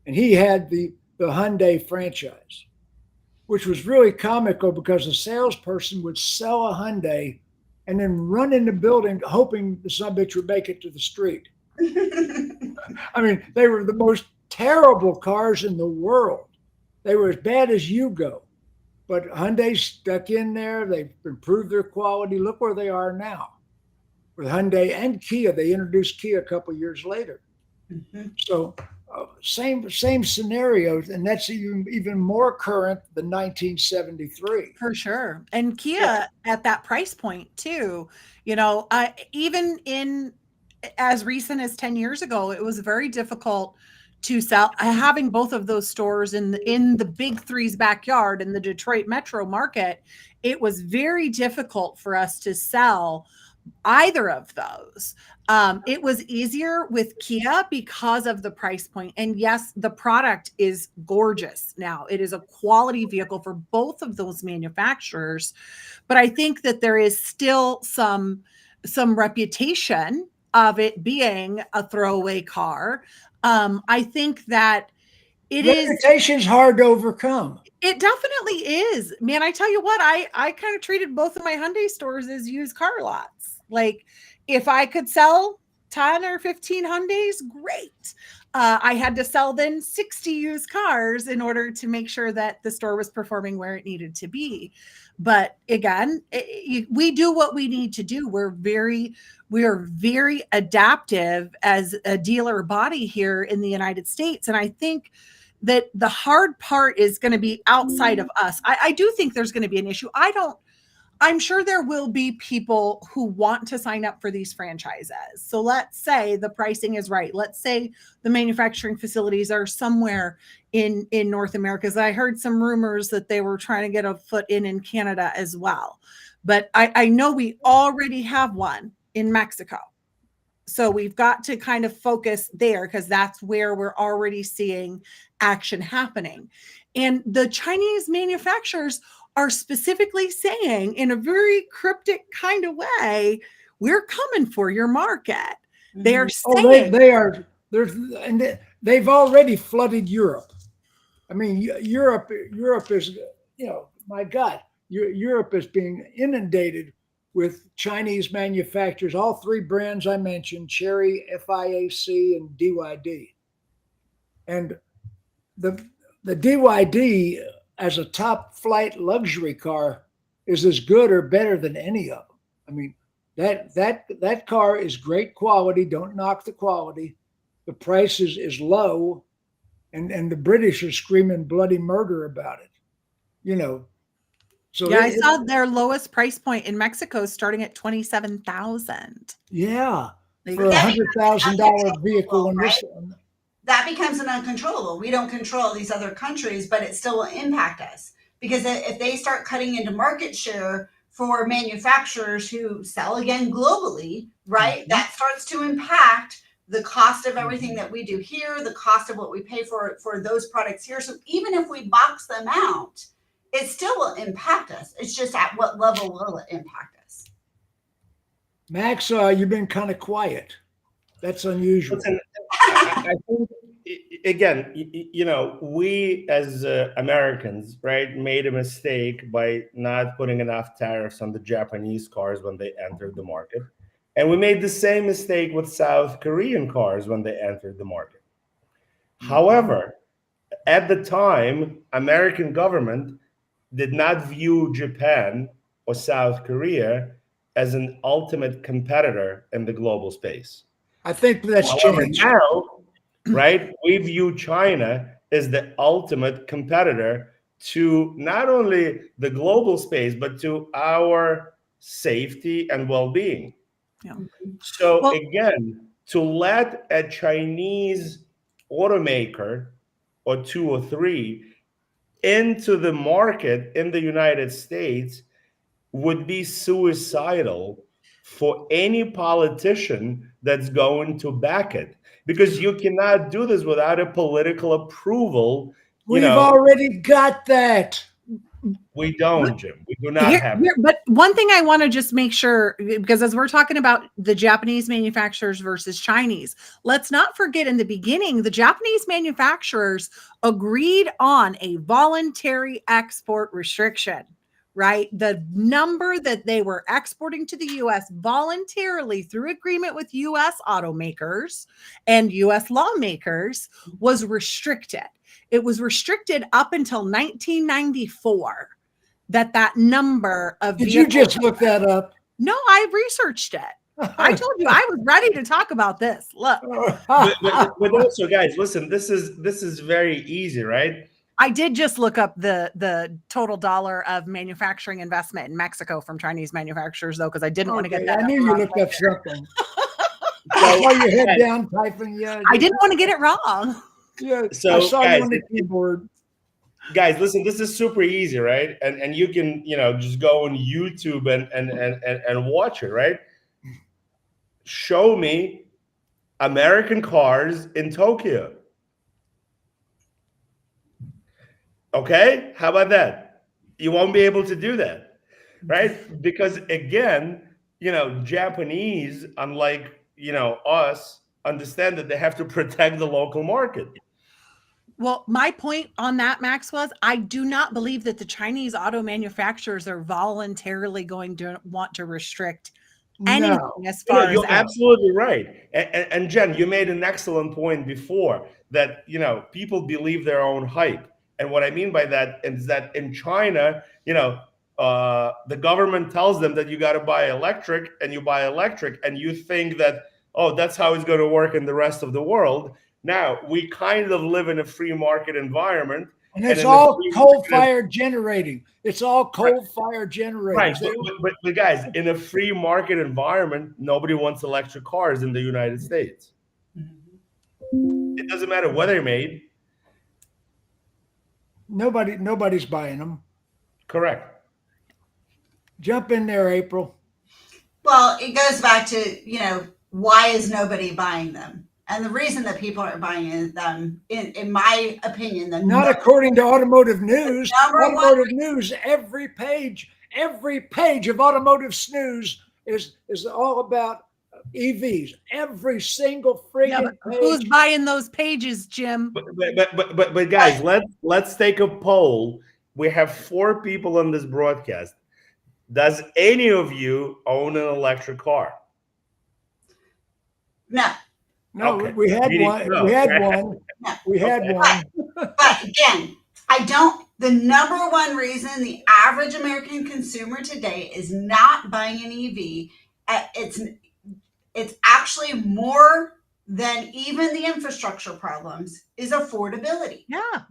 and he had the Hyundai franchise, which was really comical because the salesperson would sell a Hyundai and then run in the building hoping the subbitch would make it to the street. I mean, they were the most terrible cars in the world. They were as bad as Yugo. But Hyundai stuck in there. They've improved their quality. Look where they are now. With Hyundai and Kia, they introduced Kia a couple of years later. Mm-hmm. So same scenarios, and that's even more current than 1973. For sure. And Kia at that price point too, even in as recent as 10 years ago, it was very difficult to sell. Having both of those stores in the big three's backyard in the Detroit metro market, it was very difficult for us to sell either of those. It was easier with Kia because of the price point. And yes, the product is gorgeous now. It is a quality vehicle for both of those manufacturers. But I think that there is still some reputation of it being a throwaway car. I think that reputation's hard to overcome. It definitely is. Man, I tell you what, I kind of treated both of my Hyundai stores as used car lots. Like, if I could sell 10 or 15 Hyundais, great. I had to sell then 60 used cars in order to make sure that the store was performing where it needed to be. But again, we do what we need to do. We are very adaptive as a dealer body here in the United States. And I think that the hard part is going to be outside of us. I do think there's going to be an issue. I'm sure there will be people who want to sign up for these franchises. So let's say the pricing is right. Let's say the manufacturing facilities are somewhere in North America. Because I heard some rumors that they were trying to get a foot in Canada as well. But I know we already have one in Mexico. So we've got to kind of focus there because that's where we're already seeing action happening. And the Chinese manufacturers are specifically saying in a very cryptic kind of way, we're coming for your market. They are saying they've already flooded Europe. I mean, Europe is, my God, Europe is being inundated with Chinese manufacturers, all three brands I mentioned, Chery, FIAC, and DYD. And the DYD as a top flight luxury car is as good or better than any of them. I mean, that car is great quality. Don't knock the quality. The price is low, and the British are screaming bloody murder about it. So yeah, I saw their lowest price point in Mexico starting at $27,000. Yeah, for $100,000 vehicle in this one. That becomes an uncontrollable. We don't control these other countries, but it still will impact us because if they start cutting into market share for manufacturers who sell again globally, right, mm-hmm. that starts to impact the cost of everything that we do here, the cost of what we pay for those products here. So even if we box them out, it still will impact us. It's just at what level will it impact us? Max, you've been kind of quiet. That's unusual. Listen, I think, again, we as Americans, right, made a mistake by not putting enough tariffs on the Japanese cars when they entered the market. And we made the same mistake with South Korean cars when they entered the market. However, at the time, American government did not view Japan or South Korea as an ultimate competitor in the global space. I think that's changed. Now, right, we view China as the ultimate competitor to not only the global space, but to our safety and well-being. Yeah. So again, to let a Chinese automaker or two or three into the market in the United States would be suicidal for any politician that's going to back it, because you cannot do this without a political approval. We've already got that. We don't, Jim. We do not have it. But one thing I want to just make sure, because as we're talking about the Japanese manufacturers versus Chinese, let's not forget in the beginning, the Japanese manufacturers agreed on a voluntary export restriction, right? The number that they were exporting to the U.S. voluntarily through agreement with U.S. automakers and U.S. lawmakers was restricted. It was restricted up until 1994. That number of Did you just look that up? No, I researched it. I told you I was ready to talk about this. Look. but also, guys, listen, this is very easy, right? I did just look up the total dollar of manufacturing investment in Mexico from Chinese manufacturers, though, because I didn't want to get that. I knew you looked up something. While your head down typing, yeah. I didn't want to get it wrong. Yeah, so, I saw guys, you on the keyboard. Guys, listen, this is super easy, right? And you can, just go on YouTube and watch it, right? Show me American cars in Tokyo. Okay? How about that? You won't be able to do that, right? Because again, Japanese, unlike, us, understand that they have to protect the local market. Well, my point on that, Max, was I do not believe that the Chinese auto manufacturers are voluntarily going to want to restrict anything No. as far as You're that. absolutely right. And Jen, you made an excellent point before that, people believe their own hype. And what I mean by that is that in China, the government tells them that you got to buy electric, and you buy electric, and you think that, oh, that's how it's going to work in the rest of the world. Now, we kind of live in a free market environment. And it's in the all free coal-fired generating. It's all coal-fired Right, generators. but guys, in a free market environment, nobody wants electric cars in the United States. It doesn't matter where they're made. Nobody's buying them. Correct. Jump in there, April. Well, it goes back to, why is nobody buying them? And the reason that people aren't buying them, in my opinion, Not according to automotive news. Automotive news, every page of automotive news is all about EVs. Every single friggin' page. Who's buying those pages, Jim? But guys, let's take a poll. We have 4 people on this broadcast. Does any of you own an electric car? No. No, Okay. we had one. No. We had one. We had one. But again, the number one reason the average American consumer today is not buying an EV, it's actually more than even the infrastructure problems, is affordability. Yeah.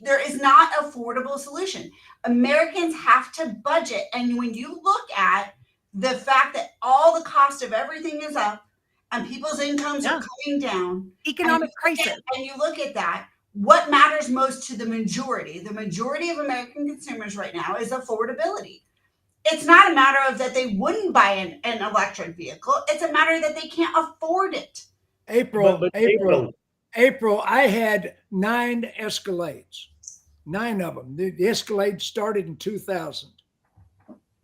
There is not affordable solution. Americans have to budget. And when you look at the fact that all the cost of everything is up and people's incomes are coming down, economic crisis. And you look at that, what matters most to the majority of American consumers right now is affordability. It's not a matter of that they wouldn't buy an electric vehicle. It's a matter that they can't afford it. April, I had 9 Escalades, 9 of them. The Escalade started in 2000.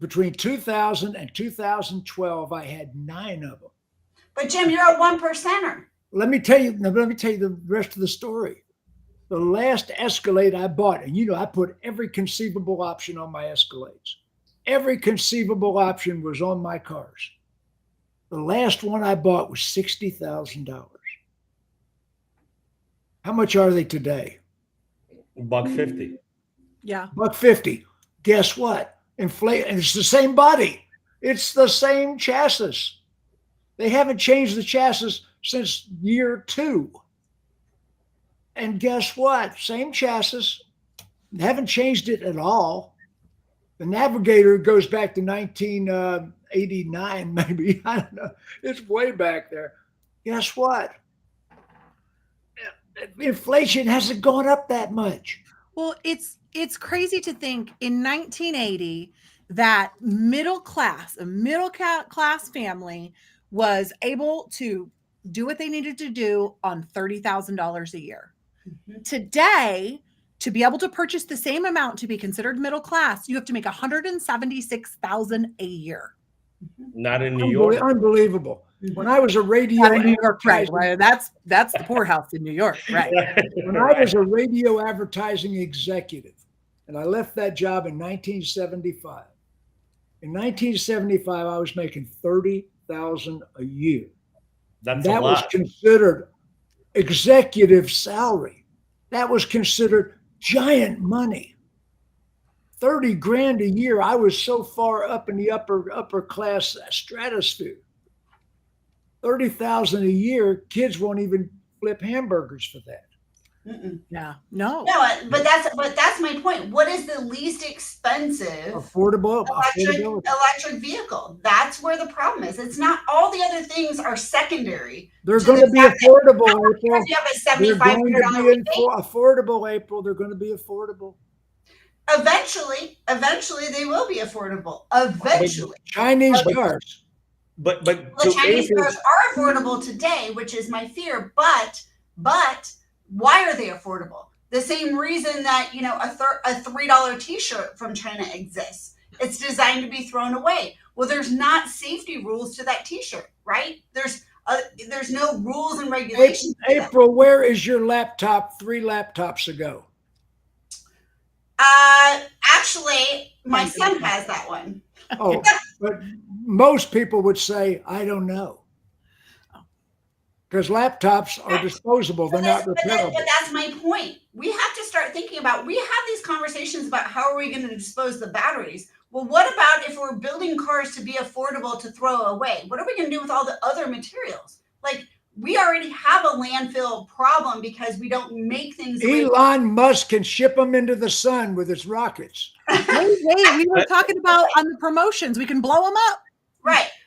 Between 2000 and 2012, I had 9 of them. But Jim, you're a 1%er. Let me tell you the rest of the story. The last Escalade I bought, and I put every conceivable option on my Escalades. Every conceivable option was on my cars. The last one I bought was $60,000. How much are they today? $150. Yeah. $150. Guess what? Inflation. It's the same body. It's the same chassis. They haven't changed the chassis since year 2. And guess what? Same chassis. They haven't changed it at all. The Navigator goes back to 1989, maybe. I don't know. It's way back there. Guess what? Inflation hasn't gone up that much. Well, it's crazy to think in 1980 that a middle class family was able to do what they needed to do on $30,000 a year. Mm-hmm. Today, to be able to purchase the same amount to be considered middle class, you have to make $176,000 a year. Not in New York. Unbelievable. When I was a radio New York, right? That's the poorhouse in New York, right? When I was a radio advertising executive, and I left that job in 1975. In 1975, I was making $30,000 a year. That was considered executive salary. That was considered giant money. 30 grand a year. I was so far up in the upper class stratosphere. 30,000 a year. Kids won't even flip hamburgers for that. Yeah, no. But that's my point. What is the least expensive electric vehicle? That's where the problem is. It's not, all the other things are secondary. They're going to be affordable, April. You have a $7,500 affordable, April. They're going to be affordable. Eventually they will be affordable. Eventually. Chinese cars. But Chinese cars are affordable today, which is my fear. But why are they affordable? The same reason that a $3 T-shirt from China exists. It's designed to be thrown away. Well, there's not safety rules to that T-shirt, right? There's no rules and regulations. April, where is your laptop 3 laptops ago? Actually, my son has that one. Oh, but most people would say, I don't know. Because laptops are disposable, they're not repairable. But that's my point. We have to start thinking about, we have these conversations about how are we going to dispose the batteries. Well, what about if we're building cars to be affordable to throw away? What are we going to do with all the other materials? Like, we already have a landfill problem because we don't make things. Elon Musk can ship them into the sun with his rockets. Wait, we were talking about on the promotions. We can blow them up.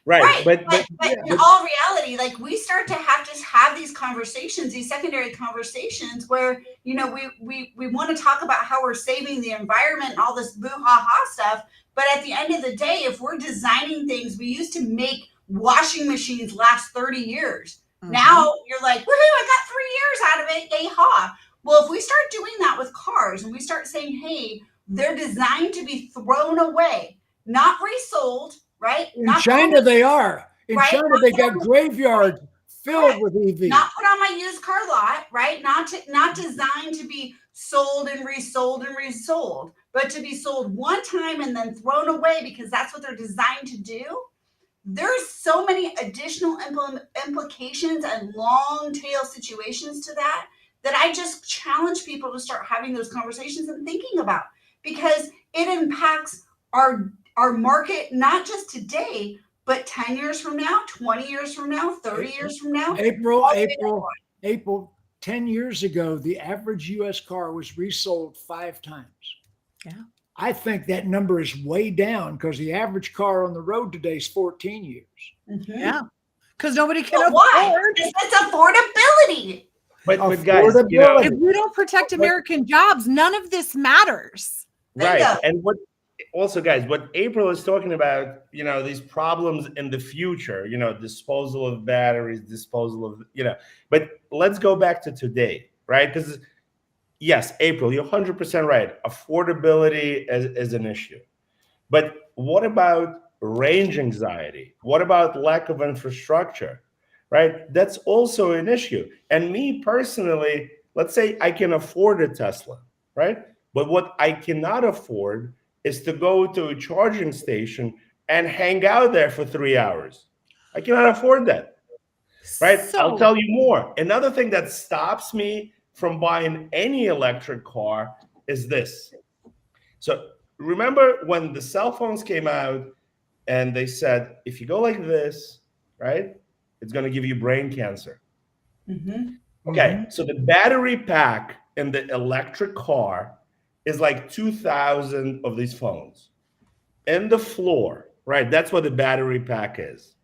Right. But in all reality, like, we start to have these conversations, these secondary conversations where, you know, we want to talk about how we're saving the environment and all this boo-ha-ha stuff. But at the end of the day, if we're designing things, we used to make washing machines last 30 years. Mm-hmm. Now you're like, woohoo, I got 3 years out of it. Yay, ha. Well, if we start doing that with cars and we start saying, hey, they're designed to be thrown away, not resold, right? In China, they are. In China, they got graveyards filled with EVs. Not put on my used car lot, right? Not designed to be sold and resold, but to be sold one time and then thrown away because that's what they're designed to do. There's so many additional implications and long tail situations to that I just challenge people to start having those conversations and thinking about, because it impacts our market, not just today, but 10 years from now, 20 years from now, 30 years from now. April, 10 years ago, the average U.S. car was resold 5 times. Yeah. I think that number is way down because the average car on the road today is 14 years. Mm-hmm. Yeah. Because nobody can afford. Why? It's affordability. But guys, you know, if we don't protect American jobs, none of this matters. Right. And what April is talking about, you know, these problems in the future, you know, disposal of batteries, disposal of, you know, but let's go back to today, right? Because yes, April, you're 100% right. Affordability is an issue. But what about range anxiety? What about lack of infrastructure, right? That's also an issue. And me personally, let's say I can afford a Tesla, right? But what I cannot afford is to go to a charging station and hang out there for 3 hours. I cannot afford that, right? I'll tell you more. Another thing that stops me from buying any electric car is this. So remember when the cell phones came out and they said, if you go like this, right, it's going to give you brain cancer. Mm-hmm. Okay, so the battery pack in the electric car is like 2,000 of these phones in the floor, right? That's what the battery pack is.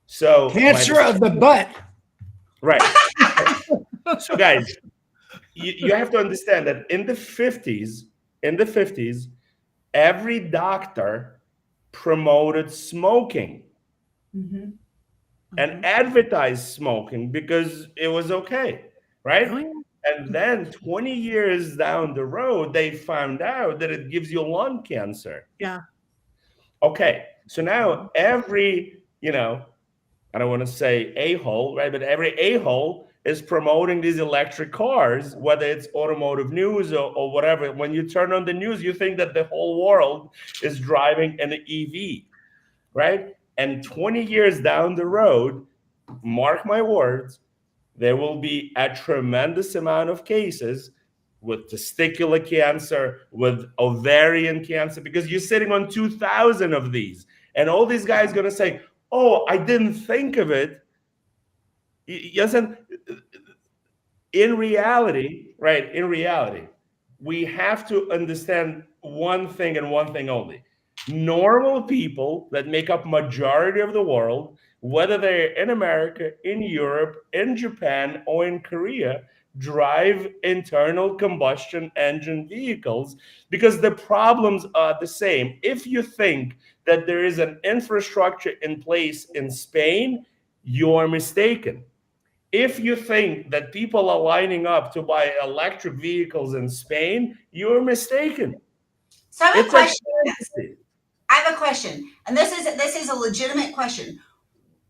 So cancer of the butt. Right. So guys, you have to understand that in the 50s, every doctor promoted smoking and advertised smoking because it was okay, right? And then 20 years down the road, they found out that it gives you lung cancer. Yeah. Okay. So now every, you know, I don't want to say a-hole, right? But every a-hole is promoting these electric cars, whether it's automotive news or whatever. When you turn on the news, you think that the whole world is driving an EV, right? And 20 years down the road, mark my words, there will be a tremendous amount of cases with testicular cancer, with ovarian cancer, because you're sitting on 2,000 of these. And all these guys are going to say, oh, I didn't think of it. Yes, and in reality, right, we have to understand one thing and one thing only. Normal people that make up majority of the world, whether they're in America, in Europe, in Japan, or in Korea, drive internal combustion engine vehicles because the problems are the same. If you think that there is an infrastructure in place in Spain, you're mistaken. If you think that people are lining up to buy electric vehicles in Spain, you're mistaken. So I have a question. I have a question, and this is a legitimate question.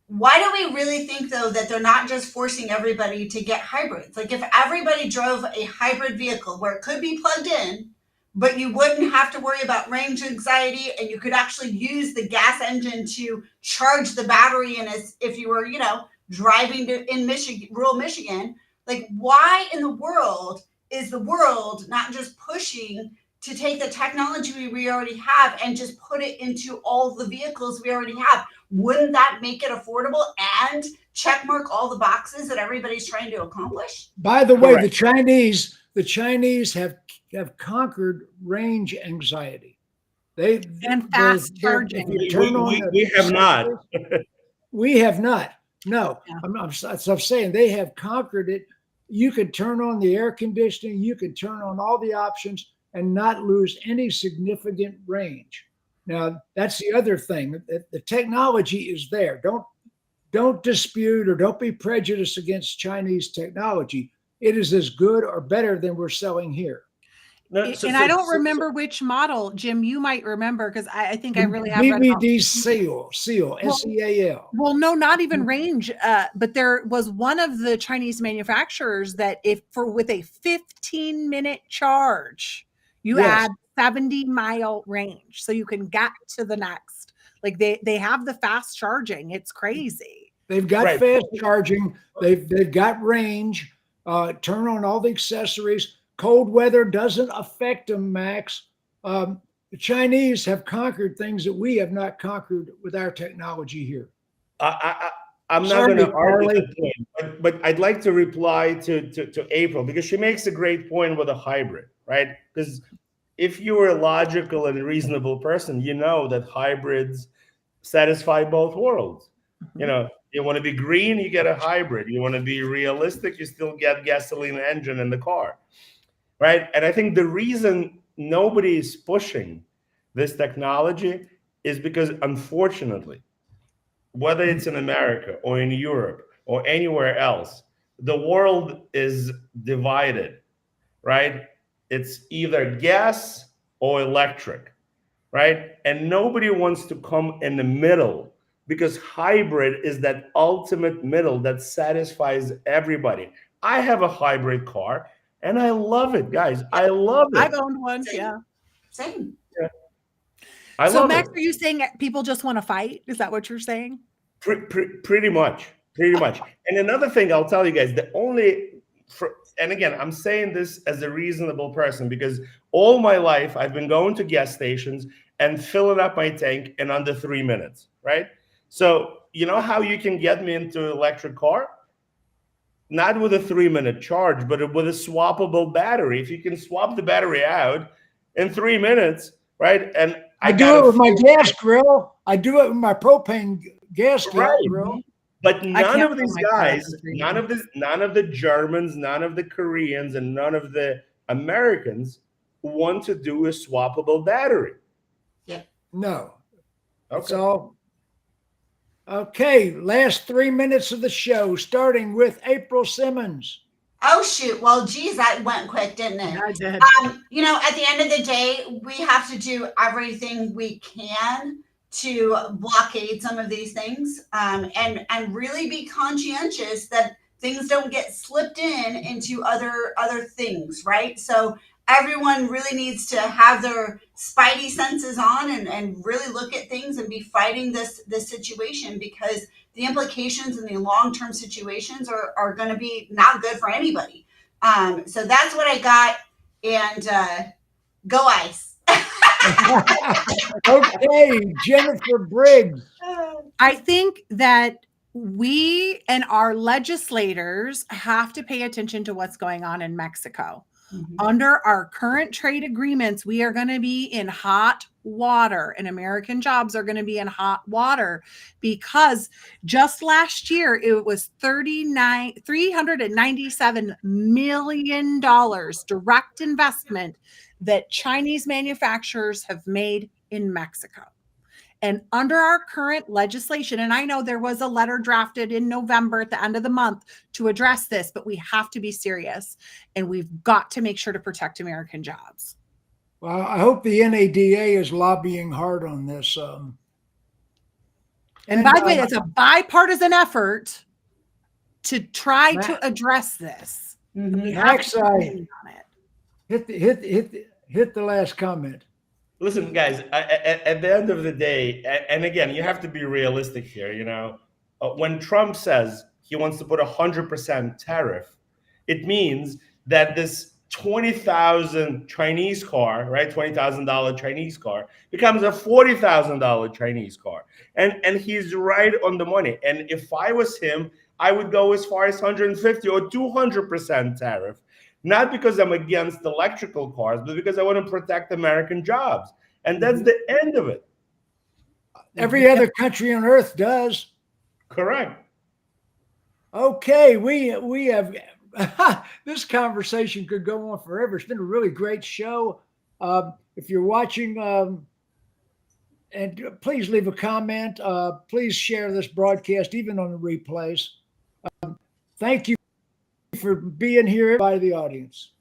Why do we really think, though, that they're not just forcing everybody to get hybrids? Like, if everybody drove a hybrid vehicle where it could be plugged in, but you wouldn't have to worry about range anxiety, and you could actually use the gas engine to charge the battery. And as if you were, driving in Michigan, rural Michigan, like why in the world is the world not just pushing to take the technology we already have and just put it into all the vehicles we already have? Wouldn't that make it affordable and check mark all the boxes that everybody's trying to accomplish? By the way, Correct. the Chinese have conquered range anxiety. And fast charging. We have not. We have not. No, Yeah. I'm saying they have conquered it. You can turn on the air conditioning. You can turn on all the options and not lose any significant range. Now, that's the other thing. The technology is there. Don't dispute or don't be prejudiced against Chinese technology. It is as good or better than we're selling here. I don't remember which model, Jim. You might remember because I think I really have DVD Seal, SEAL. Well, no, not even range. But there was one of the Chinese manufacturers that with a 15-minute charge, you add 70-mile range, so you can get to the next. Like they have the fast charging. It's crazy. They've got fast charging. They've got range. Turn on all the accessories. Cold weather doesn't affect them, Max. The Chinese have conquered things that we have not conquered with our technology here. I'm not going to argue the point, but I'd like to reply to April because she makes a great point with a hybrid, right? Because if you are a logical and reasonable person, you know that hybrids satisfy both worlds. Mm-hmm. You want to be green, you get a hybrid. You want to be realistic, you still get gasoline engine in the car. Right. And I think the reason nobody is pushing this technology is because, unfortunately, whether it's in America or in Europe or anywhere else, the world is divided. Right. It's either gas or electric. Right. And nobody wants to come in the middle because hybrid is that ultimate middle that satisfies everybody. I have a hybrid car. And I love it, guys. I love it. I've owned one. Yeah. Same. Yeah. So, Max, are you saying people just want to fight? Is that what you're saying? Pretty much. And another thing I'll tell you guys, and again, I'm saying this as a reasonable person because all my life I've been going to gas stations and filling up my tank in under 3 minutes, right? So you know how you can get me into an electric car? Not with a 3-minute charge, but with a swappable battery. If you can swap the battery out in 3 minutes, right? And I do it with my gas grill. I do it with my propane gas grill. But none of these guys, none of the Germans, none of the Koreans, and none of the Americans want to do a swappable battery. Yeah. No. Okay. So, okay, last 3 minutes of the show, starting with April Simmons. Oh, shoot. Well, geez, that went quick, didn't it? I did. At the end of the day, we have to do everything we can to blockade some of these things and really be conscientious that things don't get slipped into other things, right? So everyone really needs to have their spidey senses on and really look at things and be fighting this situation because the implications and the long-term situations are going to be not good for anybody. So that's what I got, and go Ice. Okay, Jennifer Briggs. I think that we and our legislators have to pay attention to what's going on in Mexico. Mm-hmm. Under our current trade agreements, we are going to be in hot water, and American jobs are going to be in hot water because just last year it was $397 million direct investment that Chinese manufacturers have made in Mexico. And under our current legislation, and I know there was a letter drafted in November at the end of the month to address this, but we have to be serious and we've got to make sure to protect American jobs. Well, I hope the NADA is lobbying hard on this. And by the way, it's a bipartisan effort to try to address this. Max, hit the last comment. Listen, guys, at the end of the day, and again, you have to be realistic here, when Trump says he wants to put 100% tariff, it means that this 20,000 Chinese car, right? $20,000 Chinese car becomes a $40,000 Chinese car. And he's right on the money. And if I was him, I would go as far as 150 or 200% tariff. Not because I'm against electrical cars, but because I want to protect American jobs. And that's the end of it. Every other country on earth does. Correct. Okay, we have this conversation could go on forever. It's been a really great show. If you're watching, and please leave a comment. Please share this broadcast, even on the replays. Thank you for being here by the audience.